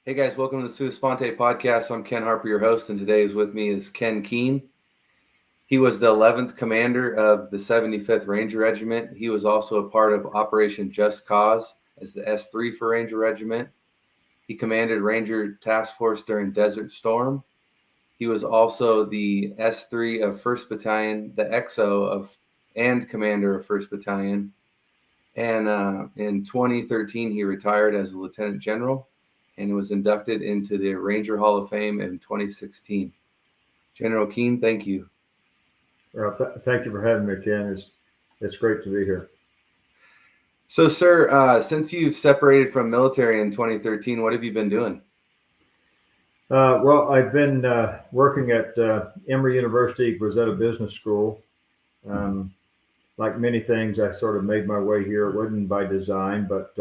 Hey guys, welcome to the Sui Sponte podcast. I'm Ken Harper, your host, and today with me is Ken Keen. He was the 11th commander of the 75th Ranger Regiment. He was also a part of Operation Just Cause as the S3 for Ranger Regiment. He commanded Ranger Task Force during Desert Storm. He was also the S3 of 1st Battalion, the XO and commander of 1st Battalion. And in 2013, he retired as a lieutenant general and was inducted into the Ranger Hall of Fame in 2016. General Keen, thank you. Thank you for having me, Ken. It's great to be here. So, sir, since you've separated from military in 2013, what have you been doing? Well, I've been working at Emory University, Goizueta Business School. Like many things, I sort of made my way here. It wasn't by design, but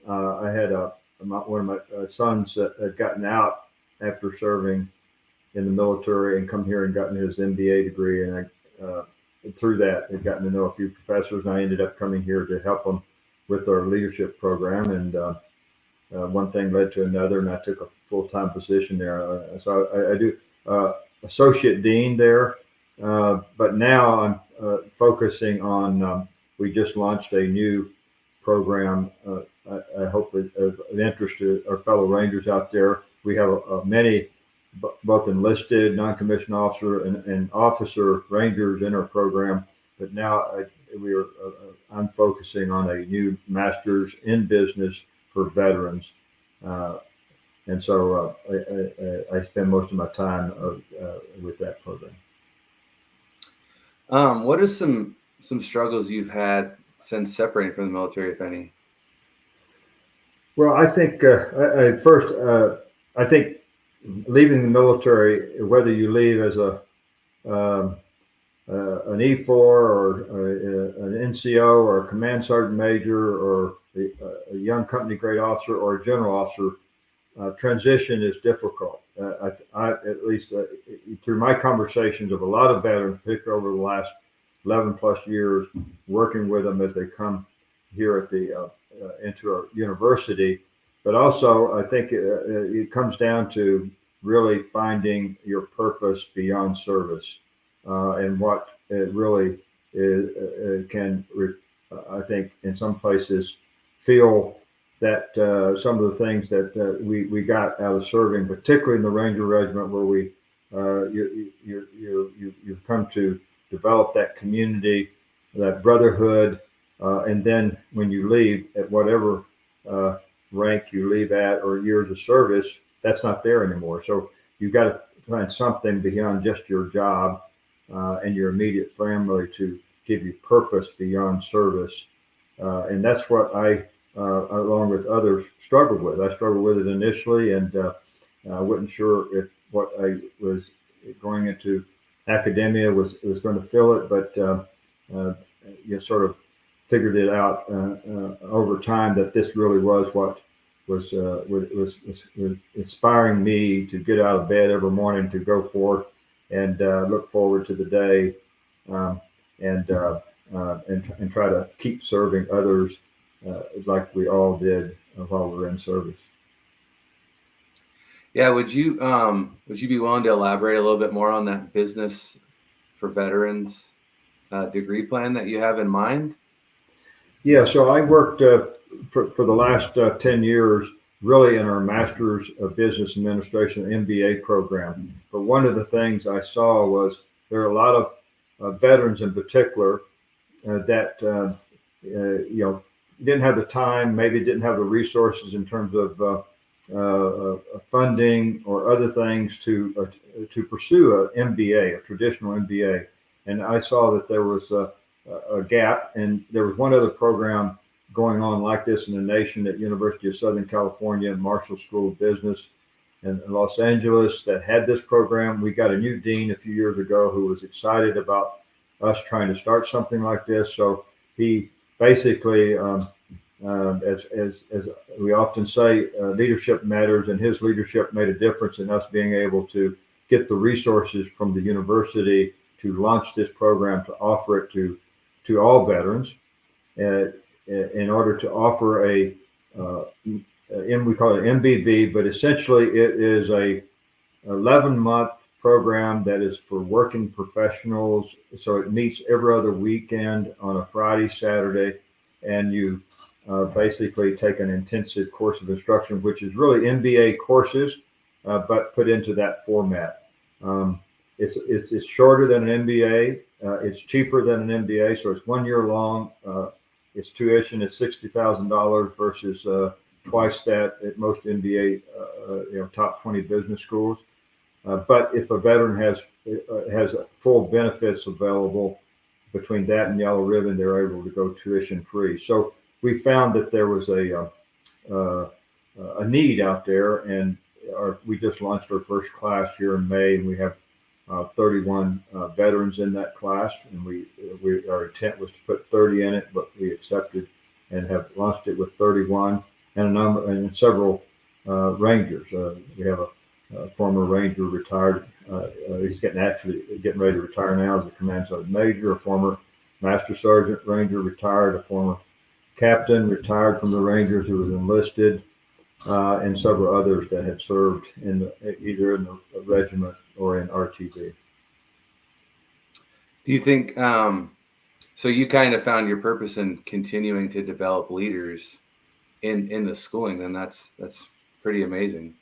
I had one of my sons that had gotten out after serving in the military and come here and gotten his MBA degree. And I, through that, had gotten to know a few professors, and I ended up coming here to help them with our leadership program. And one thing led to another, and I took a full-time position there. So I do associate dean there, but now I'm focusing on. We just launched a new program. I hope of interest to our fellow Rangers out there. We have many, both enlisted, non-commissioned officer, and officer Rangers in our program. But now I'm focusing on a new master's in business for veterans, and so I spend most of my time with that program. What are some struggles you've had since separating from the military, if any? Well, I think I think leaving the military, whether you leave as an E4 or an NCO or a command sergeant major or a young company grade officer or a general officer, transition is difficult. I at least through my conversations of a lot of veterans, particularly over the last 11 plus years, working with them as they come here at the into our university, but also I think it comes down to really finding your purpose beyond service, and what it really is, I think in some places feel that some of the things that we got out of serving, particularly in the Ranger Regiment, where you come to develop that community, that brotherhood, and then when you leave at whatever rank you leave at or years of service, that's not there anymore. So you've got to find something beyond just your job and your immediate family to give you purpose beyond service, and that's what I, along with others, struggled with. I struggled with it initially, and I wasn't sure if what I was going into academia was going to fill it, but you sort of figured it out over time that this really was what was inspiring me to get out of bed every morning to go forth and look forward to the day, and try to keep serving others like we all did while we were in service. Yeah, would you be willing to elaborate a little bit more on that business for veterans degree plan that you have in mind? Yeah, so I worked for the last 10 years really in our Master's of Business Administration MBA program. But one of the things I saw was there are a lot of veterans in particular that didn't have the time, maybe didn't have the resources in terms of funding or other things to pursue an MBA, a traditional MBA. And I saw that there was a gap, and there was one other program going on like this in the nation at University of Southern California, Marshall School of Business in Los Angeles, that had this program. We got a new dean a few years ago who was excited about us trying to start something like this. So he basically, as we often say, leadership matters, and his leadership made a difference in us being able to get the resources from the university to launch this program, to offer it to all veterans, in order to offer we call it MBV, but essentially it is a 11-month program that is for working professionals. So it meets every other weekend on a Friday, Saturday, and you basically take an intensive course of instruction, which is really MBA courses, but put into that format. It's shorter than an MBA. It's cheaper than an MBA, so it's 1 year long. Its tuition is $60,000 versus twice that at most MBA, top 20 business schools. But if a veteran has full benefits available between that and Yellow Ribbon, they're able to go tuition free. So we found that there was a need out there, and we just launched our first class here in May, and we have 31 veterans in that class, and our intent was to put 30 in it, but we accepted and have launched it with 31 and several Rangers. We have a former Ranger retired. He's getting ready to retire now as a command sergeant major. A former Master Sergeant Ranger retired. A former captain retired from the Rangers who was enlisted, and several others that had served either in the regiment or in RTB. Do you think, so you kind of found your purpose in continuing to develop leaders in the schooling, then that's pretty amazing.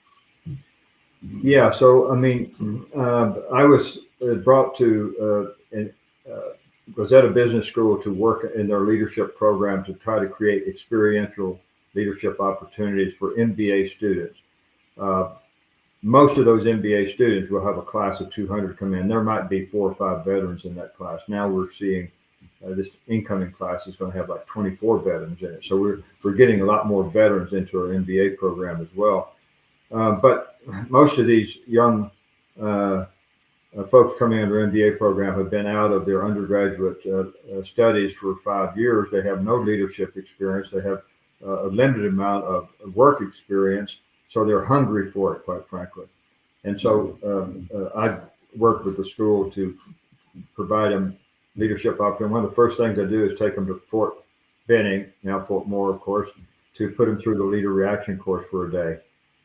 Yeah, so I mean, I was brought to Goizueta Business School to work in their leadership program to try to create experiential leadership opportunities for MBA students. Most of those MBA students will have a class of 200 come in. There might be 4 or 5 veterans in that class. Now we're seeing this incoming class is going to have like 24 veterans in it. So we're getting a lot more veterans into our MBA program as well. But most of these young folks coming into our MBA program have been out of their undergraduate studies for 5 years. They have no leadership experience. They have a limited amount of work experience. So they're hungry for it, quite frankly. And so I've worked with the school to provide them leadership opportunity. One of the first things I do is take them to Fort Benning, now Fort Moore, of course, to put them through the leader reaction course for a day.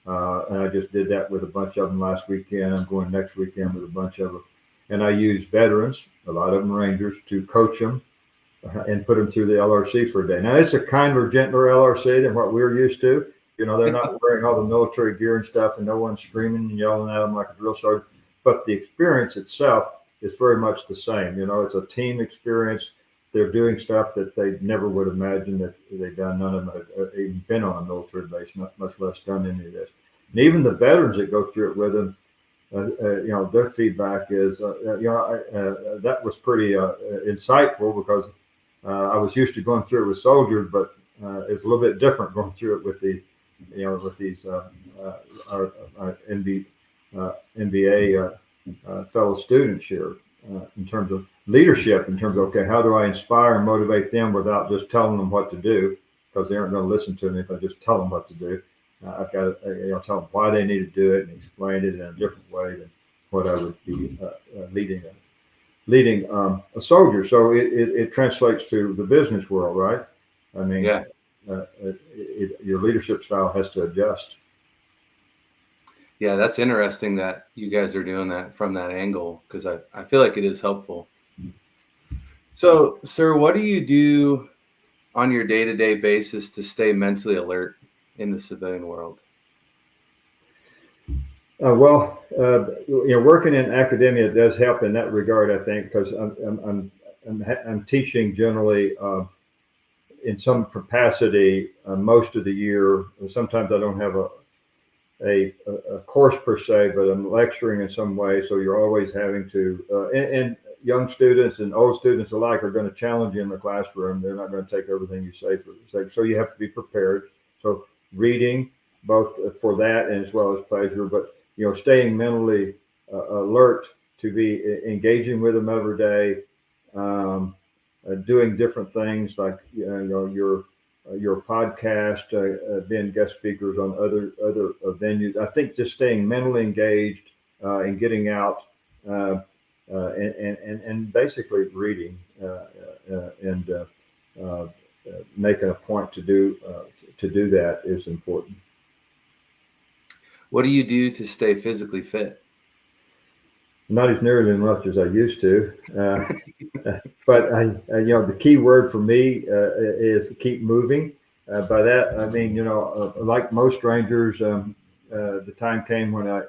And I just did that with a bunch of them last weekend. I'm going next weekend with a bunch of them. And I use veterans, a lot of them Rangers, to coach them and put them through the LRC for a day. Now, it's a kinder, gentler LRC than what we're used to. You know, they're not wearing all the military gear and stuff, and no one's screaming and yelling at them like a drill sergeant. But the experience itself is very much the same. You know, it's a team experience. They're doing stuff that they never would imagine that they've done. None of them have even been on a military base, much less done any of this. And even the veterans that go through it with them, their feedback is, that was pretty insightful, because I was used to going through it with soldiers, but it's a little bit different going through it with these, our MBA fellow students here, in terms of leadership, in terms of, okay, how do I inspire and motivate them without just telling them what to do, because they aren't going to listen to me if I just tell them what to do. I've got to tell them why they need to do it and explain it in a different way than what I would be leading a soldier. So it translates to the business world, right? I mean, yeah. Your leadership style has to adjust. Yeah, that's interesting that you guys are doing that from that angle, because I feel like it is helpful. So, sir, what do you do on your day-to-day basis to stay mentally alert in the civilian world? Working in academia does help in that regard, I think, because I'm teaching generally in some capacity most of the year. Sometimes I don't have a course per se, but I'm lecturing in some way. So you're always having to, and young students and old students alike are going to challenge you in the classroom. They're not going to take everything you say for the sake. So you have to be prepared. So reading, both for that and as well as pleasure, but staying mentally alert to be engaging with them every day, doing different things like your podcast, being guest speakers on other venues. I think just staying mentally engaged and getting out and basically reading and making a point to do that is important. What do you do to stay physically fit? Not as nearly as much as I used to. But the key word for me is to keep moving. By that I mean, like most rangers, the time came when I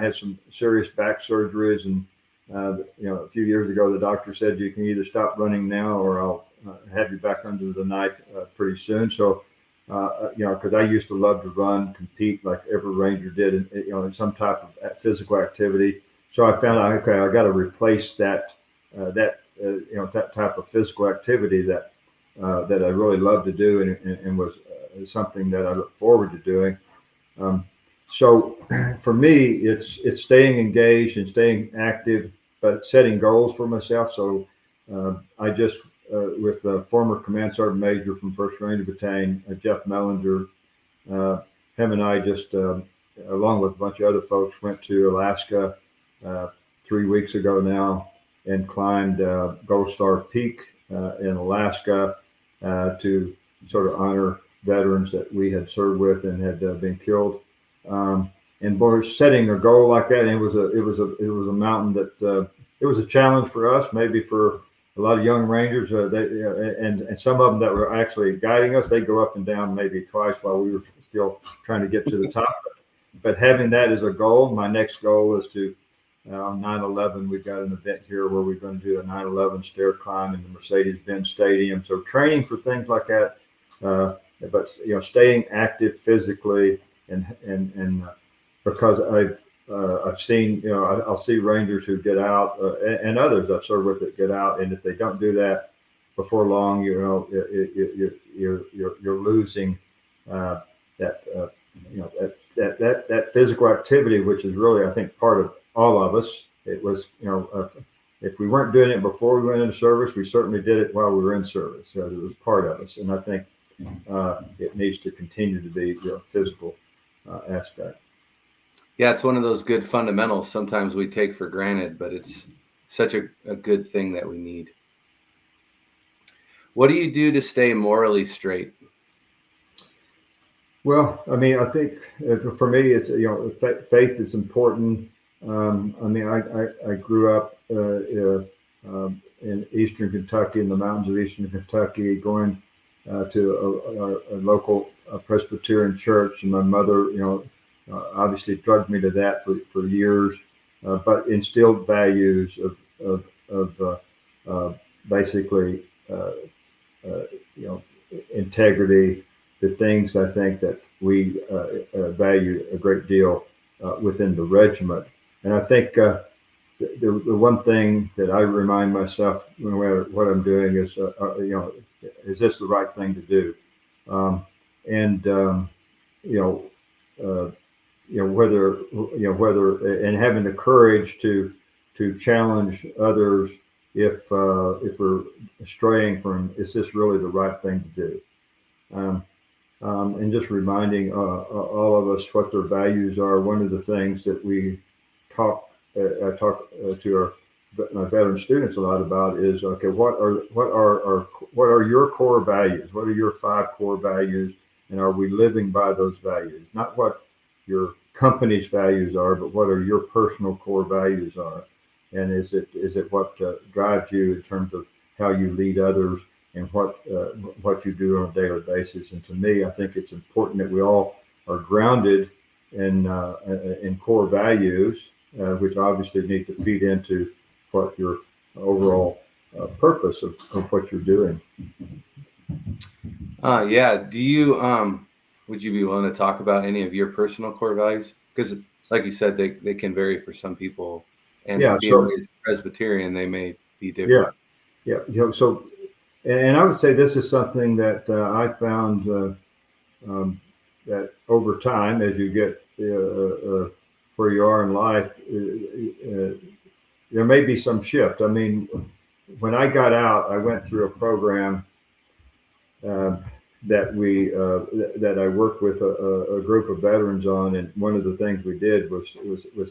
had some serious back surgeries, and a few years ago, the doctor said you can either stop running now or I'll have you back under the knife pretty soon. So, because I used to love to run, compete like every ranger did, in some type of physical activity. So I found out, okay, I got to replace that type of physical activity that I really love to do, and was something that I look forward to doing. So for me, it's staying engaged and staying active, but setting goals for myself. So I just with the former command sergeant major from First Ranger Battalion, Jeff Mellinger, him and I just along with a bunch of other folks went to Alaska 3 weeks ago now, and climbed Gold Star Peak in Alaska to sort of honor veterans that we had served with and had been killed. And boy, setting a goal like that, and it was a mountain that it was a challenge for us, maybe for a lot of young rangers. And some of them that were actually guiding us, they go up and down maybe twice while we were still trying to get to the top. But having that as a goal, my next goal is to on 9/11, we've got an event here where we're going to do a 9/11 stair climb in the Mercedes-Benz Stadium. So training for things like that, but staying active physically, and because I've seen, I'll see rangers who get out, and others I've served with that get out, and if they don't do that before long, you're losing that that physical activity, which is really, I think, part of all of us. It was, if we weren't doing it before we went into service, we certainly did it while we were in service. So it was part of us, and I think it needs to continue to be the physical aspect. Yeah, it's one of those good fundamentals sometimes we take for granted, but it's such a good thing that we need. What do you do to stay morally straight? Well, I mean, I think for me, it's faith is important. I mean, I grew up in Eastern Kentucky, in the mountains of Eastern Kentucky, going to a local Presbyterian church, and my mother, obviously drugged me to that for years, but instilled values of basically, integrity, the things I think that we value a great deal within the regiment. And I think the one thing that I remind myself no matter what I'm doing is, is this the right thing to do? Whether and having the courage to challenge others if we're straying from, is this really the right thing to do? And just reminding all of us what their values are. One of the things that I talk to my veteran students a lot about is, okay, what are your core values? What are your 5 core values? And are we living by those values? Not what your company's values are, but what are your personal core values are? And is it what drives you in terms of how you lead others and what you do on a daily basis? And to me, I think it's important that we all are grounded in core values, which obviously need to feed into what your overall purpose of what you're doing. Yeah. Do you would you be willing to talk about any of your personal core values? Because, like you said, they can vary for some people, and being raised Presbyterian, they may be different. Yeah. So, and I would say this is something that I found that over time, as you get where you are in life, there may be some shift. I mean, when I got out, I went through a program that I worked with a group of veterans on, and one of the things we did was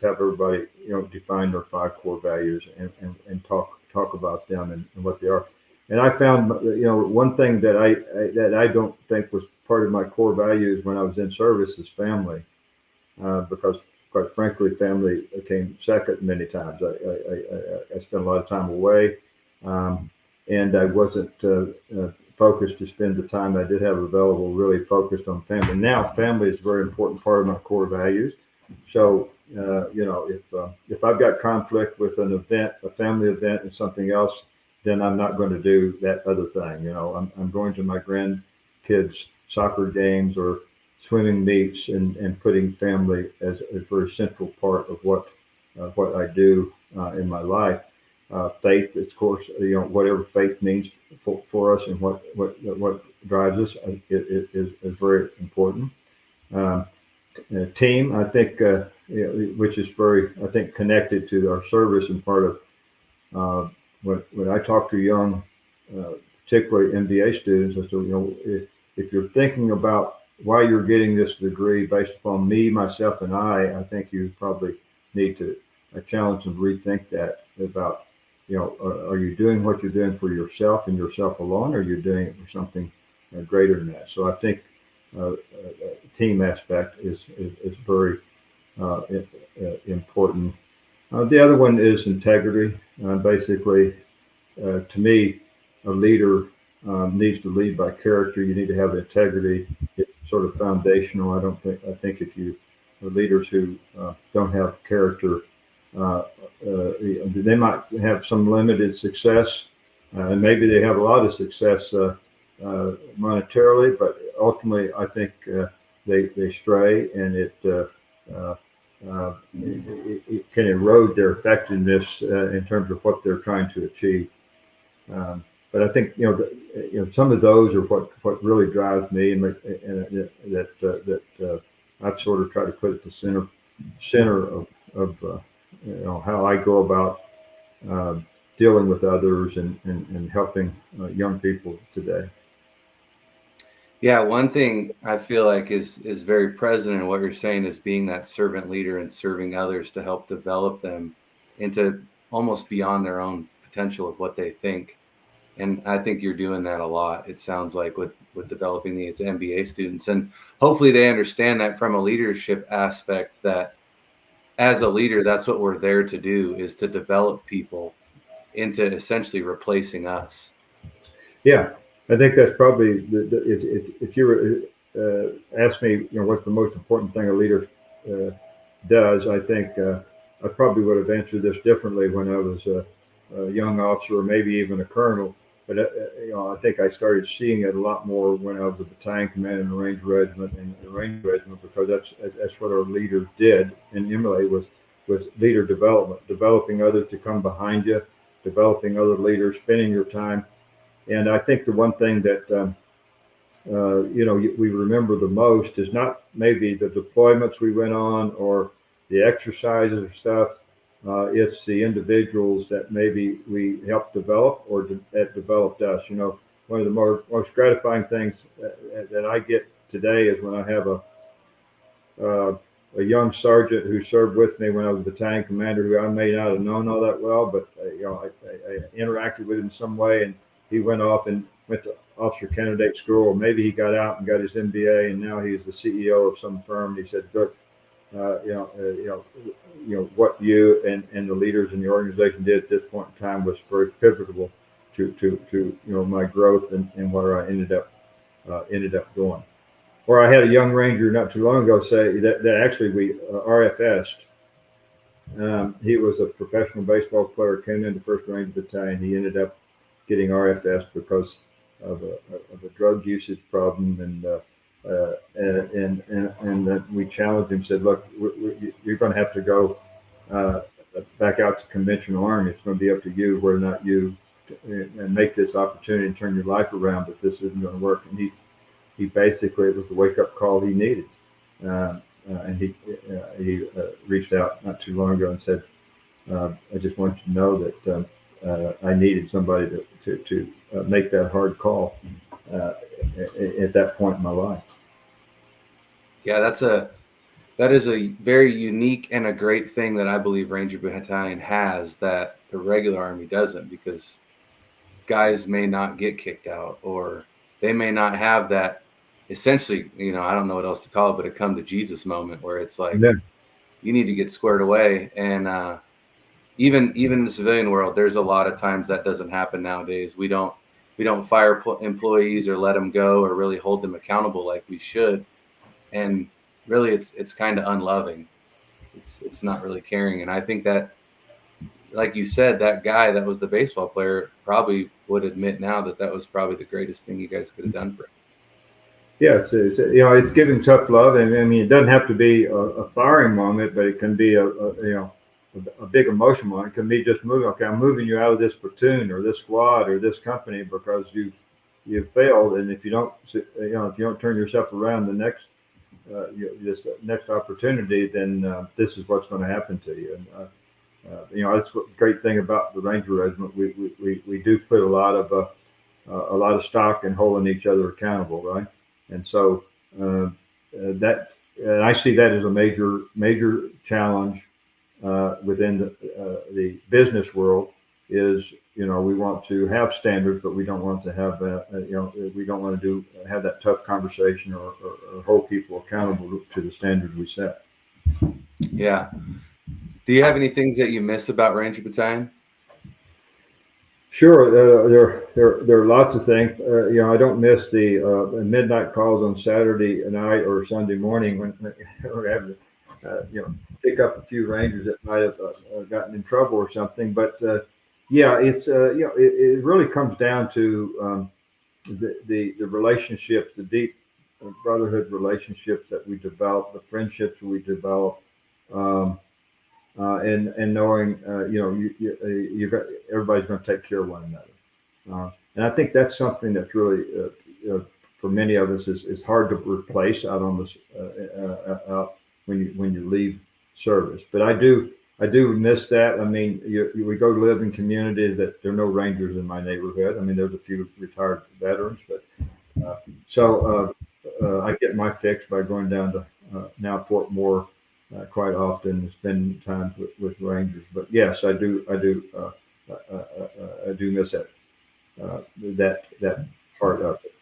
have everybody define their 5 core values and talk about them and what they are. And I found one thing that I don't think was part of my core values when I was in service is family. because, quite frankly, family came second many times. I spent a lot of time away, and I wasn't focused to spend the time I did have available really focused on family. Now, family is a very important part of my core values. So, if I've got conflict with an event, a family event, and something else, then I'm not going to do that other thing. I'm going to my grandkids' soccer games or swimming meets, and putting family as a very central part of what I do in my life. Faith, of course, whatever faith means for us, and what drives us, is very important. Um, Team, I think, which is very, I think, connected to our service, and part of when I talk to young, uh, particularly MBA students, I say, if you're thinking about why you're getting this degree based upon me, myself, and I think you probably need to challenge and rethink that about, are you doing what you're doing for yourself and yourself alone, or are you doing it for something greater than that? So I think team aspect is very important. The other one is integrity. Basically, to me, a leader needs to lead by character. You need to have integrity. It's sort of foundational. I think if you leaders who don't have character, they might have some limited success, and maybe they have a lot of success monetarily, but ultimately, I think they stray, and it can erode their effectiveness in terms of what they're trying to achieve. But I think some of those are what really drives me, and that I've sort of tried to put at the center of how I go about uh, dealing with others, and helping young people today. Yeah, one thing I feel like is very present in what you're saying is being that servant leader and serving others to help develop them into almost beyond their own potential of what they think. And I think you're doing that a lot. It sounds like with developing these MBA students, and hopefully they understand that from a leadership aspect, that as a leader, that's what we're there to do, is to develop people into essentially replacing us. Yeah, I think that's probably if you were ask me, what the most important thing a leader uh, does, I think I probably would have answered this differently when I was a young officer, or maybe even a colonel. But I think I started seeing it a lot more when I was a battalion commander in the Ranger Regiment, and the Ranger Regiment, because that's what our leaders did in Emory, was leader development, developing others to come behind you, developing other leaders, spending your time. And I think the one thing that we remember the most is not maybe the deployments we went on, or the exercises or stuff. It's the individuals that maybe we helped develop, or that developed us. One of the most gratifying things that I get today is when I have uh, a young sergeant who served with me when I was a battalion commander, who I may not have known all that well, but I interacted with him in some way, and he went off and went to officer candidate school, or maybe he got out and got his MBA, and now he's the CEO of some firm. He said, "Look, what you and the leaders in the organization did at this point in time was very pivotal to my growth, and where I ended up going." Or I had a young ranger not too long ago say that actually we RFS'd. He was a professional baseball player, came into First Ranger Battalion. He ended up getting RFS because of a drug usage problem, and that we challenged him, said, "Look, you're going to have to go uh, back out to conventional army. It's going to be up to you whether or not you and make this opportunity and turn your life around, but this isn't going to work." And he basically, it was the wake up call he needed. And he reached out not too long ago and said, "I just want you to know that I needed somebody to make that hard call uh, at that point in my life." Yeah, that is a very unique and a great thing that I believe Ranger Battalion has that the regular Army doesn't, because guys may not get kicked out, or they may not have that essentially, I don't know what else to call it, but a come to Jesus moment where it's like, Yeah. you need to get squared away. And even in the civilian world, there's a lot of times that doesn't happen nowadays. We don't fire employees or let them go or really hold them accountable like we should. And really, it's kind of unloving. It's not really caring. And I think that, like you said, that guy that was the baseball player probably would admit now that that was probably the greatest thing you guys could have done for him. Yes, it's giving tough love, and I mean, it doesn't have to be a firing moment, but it can be a big emotional moment. It can be just moving. Okay, I'm moving you out of this platoon or this squad or this company because you've failed, and if you don't, if you don't turn yourself around, the next this next opportunity, then this is what's going to happen to you. And that's what the great thing about the Ranger Regiment. We do put a lot of stock in holding each other accountable, right? And so that I see that as a major challenge within the business world. Is we want to have standards, but we don't want to have we don't want to have that tough conversation or hold people accountable to the standards we set. Yeah. Do you have any things that you miss about Ranger Battalion? Sure, there are lots of things. I don't miss the midnight calls on Saturday night or Sunday morning when we have to, pick up a few Rangers that might have gotten in trouble or something. But it's it really comes down to the relationships, the deep brotherhood relationships that we develop, the friendships we develop. And knowing you got everybody's going to take care of one another, and I think that's something that's really for many of us is hard to replace out on this out when you leave service. But I do miss that. I mean, we go live in communities that there are no Rangers in my neighborhood. I mean, there's a few retired veterans, but I get my fix by going down to now Fort Moore. Quite often spending time with Rangers, but yes, I do miss that part of it.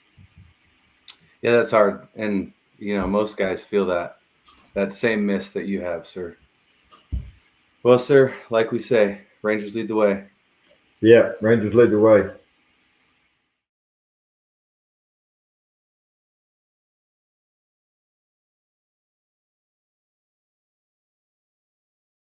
Yeah, that's hard, and most guys feel that same miss that you have, sir. Well, sir, like we say, Rangers lead the way. Yeah, Rangers lead the way.